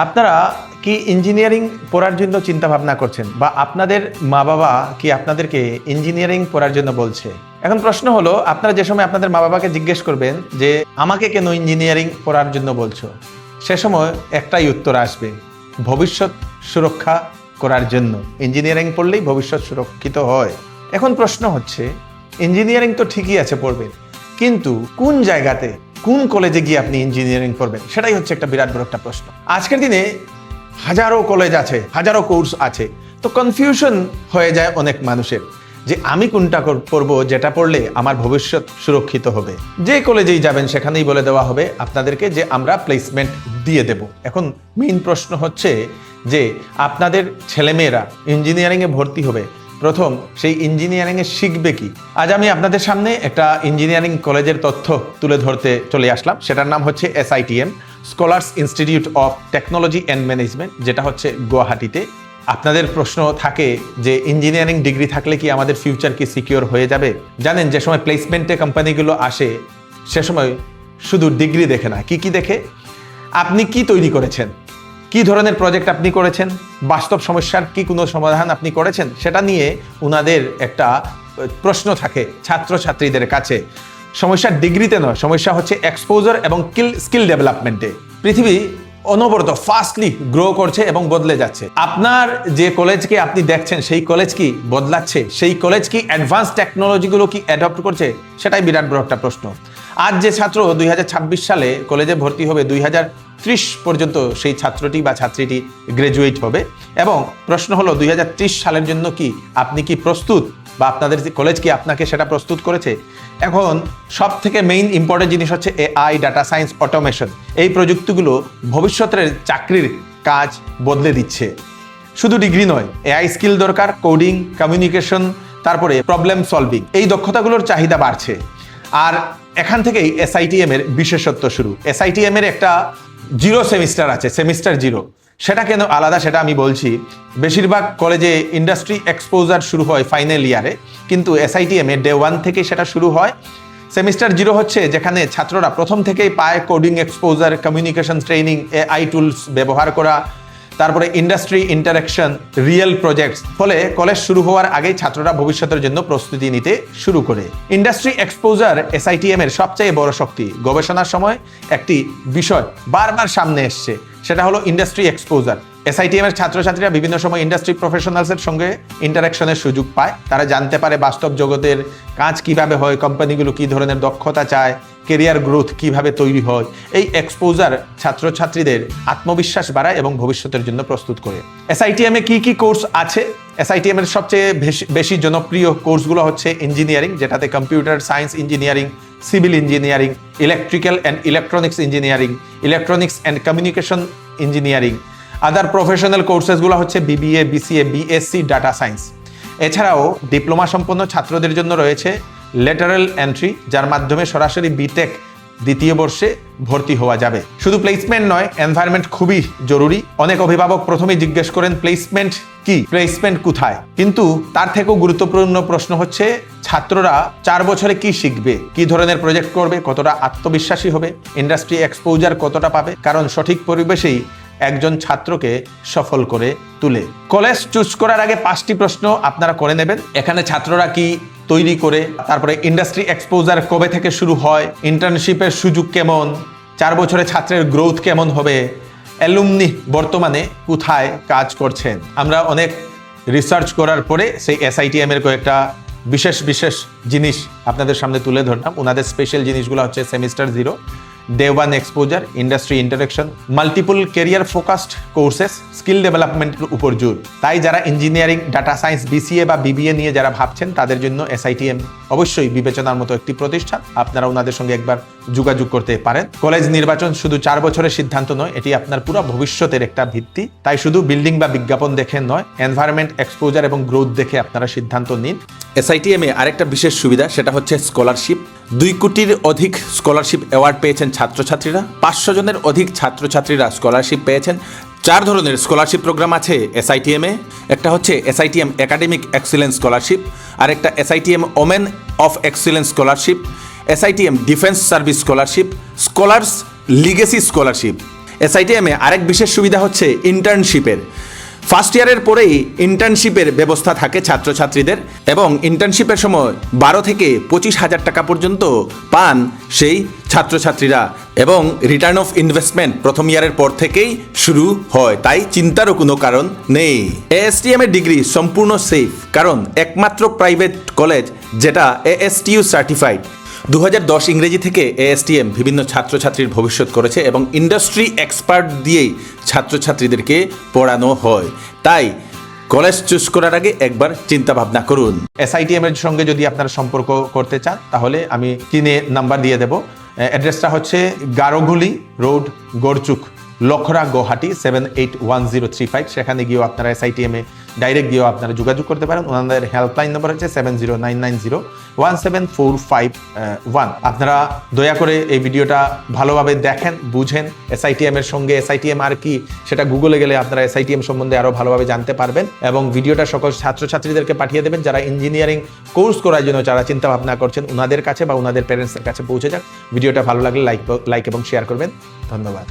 আপনারা কি ইঞ্জিনিয়ারিং পড়ার জন্য চিন্তা ভাবনা করছেন, বা আপনাদের মা বাবা কি আপনাদেরকে ইঞ্জিনিয়ারিং পড়ার জন্য বলছে? এখন প্রশ্ন হলো, আপনারা যে সময় আপনাদের মা বাবাকে জিজ্ঞেস করবেন যে আমাকে কেন ইঞ্জিনিয়ারিং পড়ার জন্য বলছো, সে সময় একটাই উত্তর আসবে, ভবিষ্যৎ সুরক্ষা করার জন্য। ইঞ্জিনিয়ারিং পড়লেই ভবিষ্যৎ সুরক্ষিত হয়। এখন প্রশ্ন হচ্ছে, ইঞ্জিনিয়ারিং তো ঠিকই আছে পড়বেন, কিন্তু কোন জায়গাতে, কোন কলেজে গিয়ে আপনি ইঞ্জিনিয়ারিং পড়বেন, সেটাই হচ্ছে একটা বিরাট বড় একটা প্রশ্ন। আজকের দিনে হাজারো কলেজ আছে, হাজারো কোর্স আছে, তো কনফিউশন হয়ে যায় অনেক মানুষের যে আমি কোনটা পড়বো যেটা পড়লে আমার ভবিষ্যৎ সুরক্ষিত হবে। যে কলেজেই যাবেন সেখানেই বলে দেওয়া হবে আপনাদেরকে যে আমরা প্লেসমেন্ট দিয়ে দেব। এখন মেইন প্রশ্ন হচ্ছে যে আপনাদের ছেলেমেয়েরা ইঞ্জিনিয়ারিংয়ে ভর্তি হবে, প্রথম সেই ইঞ্জিনিয়ারিংয়ে শিখবে কি? আজ আমি আপনাদের সামনে একটা ইঞ্জিনিয়ারিং কলেজের তথ্য তুলে ধরতে চলে আসলাম। সেটার নাম হচ্ছে SITM, scholars institute of technology and management, যেটা হচ্ছে গুয়াহাটিতে। আপনাদের প্রশ্ন থাকে যে ইঞ্জিনিয়ারিং ডিগ্রি থাকলে কি আমাদের ফিউচার কি সিকিউর হয়ে যাবে? জানেন, যে সময় প্লেসমেন্টে কোম্পানিগুলো আসে সে সময় শুধু ডিগ্রি দেখে না, কি দেখে, আপনি কি তৈরি করেছেন, কি ধরনের প্রজেক্ট আপনি করেছেন, বাস্তব সমস্যার কি কোনো সমাধান আপনি করেছেন, সেটা নিয়ে ওনাদের একটা প্রশ্ন থাকে ছাত্রছাত্রীদের কাছে। সমস্যার ডিগ্রিতে নয়, সমস্যা হচ্ছে এক্সপোজার এবং স্কিল ডেভেলপমেন্টে। পৃথিবী অনবরত ফাস্টলি গ্রো করছে এবং বদলে যাচ্ছে। আপনার যে কলেজকে আপনি দেখছেন সেই কলেজ কি বদলাচ্ছে? সেই কলেজ কি অ্যাডভান্স টেকনোলজিগুলো কি অ্যাডপ্ট করছে? সেটাই বিরাট বড় একটা প্রশ্ন। আজ যে ছাত্র 2026 সালে কলেজে ভর্তি হবে, 2030 পর্যন্ত সেই ছাত্রটি বা ছাত্রীটি গ্রাজুয়েট হবে। এবং প্রশ্ন হলো 2030 সালের জন্য কি আপনি কি প্রস্তুত, বা আপনাদের কলেজ কি আপনাকে সেটা প্রস্তুত করেছে? এখন সব থেকে মেইন ইম্পর্টেন্ট জিনিস হচ্ছে AI, ডাটা সায়েন্স, অটোমেশন। এই প্রযুক্তিগুলো ভবিষ্যতের চাকরির কাজ বদলে দিচ্ছে। শুধু ডিগ্রি নয়, AI স্কিল দরকার, কোডিং, কমিউনিকেশন, তারপরে প্রবলেম সলভিং, এই দক্ষতাগুলোর চাহিদা বাড়ছে। আর এখান থেকেই SITM এর বিশেষত্ব শুরু। SITM এর একটা 0 সেমিস্টার আছে, সেমিস্টার 0। সেটা কেন আলাদা সেটা আমি বলছি। বেশিরভাগ কলেজে ইন্ডাস্ট্রি এক্সপোজার শুরু হয় ফাইনাল ইয়ারে, কিন্তু SITM এ ডে 1 থেকে সেটা শুরু হয়। সেমিস্টার 0 হচ্ছে যেখানে ছাত্ররা প্রথম থেকেই পায় coding exposure, communication training, AI tools ব্যবহার করা, তারপরে ইন্ডাস্ট্রি ইন্টারাকশন, রিয়েল প্রজেক্টস। ফলে কলেজ শুরু হওয়ার আগেই ছাত্ররা ভবিষ্যতের জন্য প্রস্তুতি নিতে শুরু করে। ইন্ডাস্ট্রি এক্সপোজার SITM এর সবচেয়ে বড় শক্তি। গবেষণার সময় একটি বিষয় বারবার সামনে এসছে, সেটা হলো ইন্ডাস্ট্রি এক্সপোজার। SITM এর ছাত্রছাত্রীরা বিভিন্ন সময় ইন্ডাস্ট্রি প্রফেশনালসের সঙ্গে ইন্টারাকশনের সুযোগ পায়। তারা জানতে পারে বাস্তব জগতের কাজ কিভাবে হয়, কোম্পানিগুলো কি ধরনের দক্ষতা চায়, কেরিয়ার গ্রোথ কিভাবে তৈরি হয়। এই এক্সপোজার ছাত্রছাত্রীদের আত্মবিশ্বাস বাড়ায় এবং ভবিষ্যতের জন্য প্রস্তুত করে। SITM এ কি কোর্স আছে? SITM এর সবচেয়ে বেশি জনপ্রিয় কোর্সগুলো হচ্ছে ইঞ্জিনিয়ারিং, যেটাতে computer science engineering, civil engineering, electrical and electronics engineering, electronics and communication engineering. Other professional কোর্সেসগুলো হচ্ছে BBA, BCA, BSc, data science. এছাড়াও ডিপ্লোমা সম্পন্ন ছাত্রদের জন্য রয়েছে লেটারাল এন্ট্রি, যার মাধ্যমে সরাসরি বিটেক দ্বিতীয় বর্ষে ভর্তি হওয়া যাবে। শুধু প্লেসমেন্ট নয়, এনভায়রনমেন্ট খুবই জরুরি। অনেক অভিভাবক প্রথমেই জিজ্ঞেস করেন প্লেসমেন্ট কি, প্লেসমেন্ট কোথায়? কিন্তু তার থেকেও গুরুত্বপূর্ণ প্রশ্ন হচ্ছে ছাত্ররা 4 বছরে কি শিখবে, কি ধরনের প্রজেক্ট করবে, কতটা আত্মবিশ্বাসী হবে, ইন্ডাস্ট্রি এক্সপোজার কতটা পাবে। কারণ সঠিক পরিবেশেই একজন ছাত্রকে সফল করে তুলে। কলেজ চুজ করার আগে 5টি প্রশ্ন আপনারা করে নেবেন। এখানে ছাত্ররা কি তৈরি করে, তারপরে ইন্ডাস্ট্রি এক্সপোজার কবে থেকে শুরু হয়, ইন্টার্নশিপের সুযোগ কেমন, 4 বছরে ছাত্রের গ্রোথ কেমন হবে, অ্যালুমনি বর্তমানে কোথায় কাজ করছেন। আমরা অনেক রিসার্চ করার পরে সেই SITM এর কয়েকটা বিশেষ জিনিস আপনাদের সামনে তুলে ধরলাম। ওনাদের স্পেশাল জিনিসগুলো হচ্ছে semester 0, day 1 exposure, industry interaction, multiple career focused courses, skill ডেভেলপমেন্টের উপর জোর। তাই যারা ইঞ্জিনিয়ারিং, ডাটা সায়েন্স, BCA বা BBA নিয়ে যারা ভাবছেন তাদের জন্য SITM অবশ্যই বিবেচনার মতো একটি প্রতিষ্ঠান। আপনারা ওনাদের সঙ্গে একবার যোগাযোগ করতে পারেন। কলেজ নির্বাচন শুধু 4 বছরের সিদ্ধান্ত নয়, এটি আপনার পুরো ভবিষ্যতের একটা ভিত্তি। তাই শুধু বিল্ডিং বা বিজ্ঞাপন দেখে নয়, এনভায়রনমেন্ট, এক্সপোজার এবং গ্রোথ দেখে আপনারা সিদ্ধান্ত নিন। SITM এ আরেকটা বিশেষ সুবিধা, সেটা হচ্ছে স্কলারশিপ। 2 কোটির অধিক স্কলারশিপ অ্যাওয়ার্ড পেয়েছেন ছাত্রছাত্রীরা। 500 জনের অধিক ছাত্রছাত্রীরা স্কলারশিপ পেয়েছেন। 4 ধরনের স্কলারশিপ প্রোগ্রাম আছে SITM এ। একটা হচ্ছে SITM একাডেমিক এক্সিলেন্স স্কলারশিপ, আর একটা SITM women of excellence scholarship, SITM defence service scholarship, scholars legacy scholarship. এসআইটিএমে আরেক বিশেষ সুবিধা হচ্ছে ইন্টার্নশিপের। ফার্স্ট ইয়ারের পরেই ইন্টার্নশিপের ব্যবস্থা থাকে ছাত্রছাত্রীদের, এবং ইন্টার্নশিপের সময় 12 থেকে 25,000 টাকা পর্যন্ত পান সেই ছাত্রছাত্রীরা, এবং রিটার্ন অফ ইনভেস্টমেন্ট প্রথম ইয়ারের পর থেকেই শুরু হয়, তাই চিন্তারও কোনো কারণ নেই। এএসটিএম এর ডিগ্রি সম্পূর্ণ সেফ, কারণ একমাত্র প্রাইভেট কলেজ যেটা ASTU সার্টিফাইড। 2010 ইংরেজি থেকে এএসটিএম বিভিন্ন ছাত্রছাত্রীর ভবিষ্যৎ করেছে এবং ইন্ডাস্ট্রি এক্সপার্ট দিয়েই ছাত্রছাত্রীদেরকে পড়ানো হয়। তাই কলেজ চুজ করার আগে একবার চিন্তা ভাবনা করুন। এসআইটিএম এর সঙ্গে যদি আপনারা সম্পর্ক করতে চান তাহলে আমি কিনে নাম্বার দিয়ে দেব। অ্যাড্রেসটা হচ্ছে গারোগুলি রোড, গড়চুক, লখরা, গুয়াহাটি 781035। সেখানে গিয়েও আপনারা এসআইটিএম এ ডাইরেক্ট গিয়েও আপনারা যোগাযোগ করতে পারেন। ওনাদের হেল্পলাইন নম্বর হচ্ছে 7099017451। আপনারা দয়া করে এই ভিডিওটা ভালোভাবে দেখেন, বুঝেন। এসআইটিএম এর সঙ্গে এসআইটিএম আর কি সেটা গুগলে গেলে আপনারা এসআইটিএম সম্বন্ধে আরো ভালোভাবে জানতে পারবেন, এবং ভিডিওটা সকল ছাত্রছাত্রীদেরকে পাঠিয়ে দেবেন যারা ইঞ্জিনিয়ারিং কোর্স করার জন্য যারা চিন্তা ভাবনা করছেন, ওনাদের কাছে বা ওনাদের প্যারেন্টসের কাছে পৌঁছে যাক। ভিডিওটা ভালো লাগলে লাইক এবং শেয়ার করবেন। ধন্যবাদ।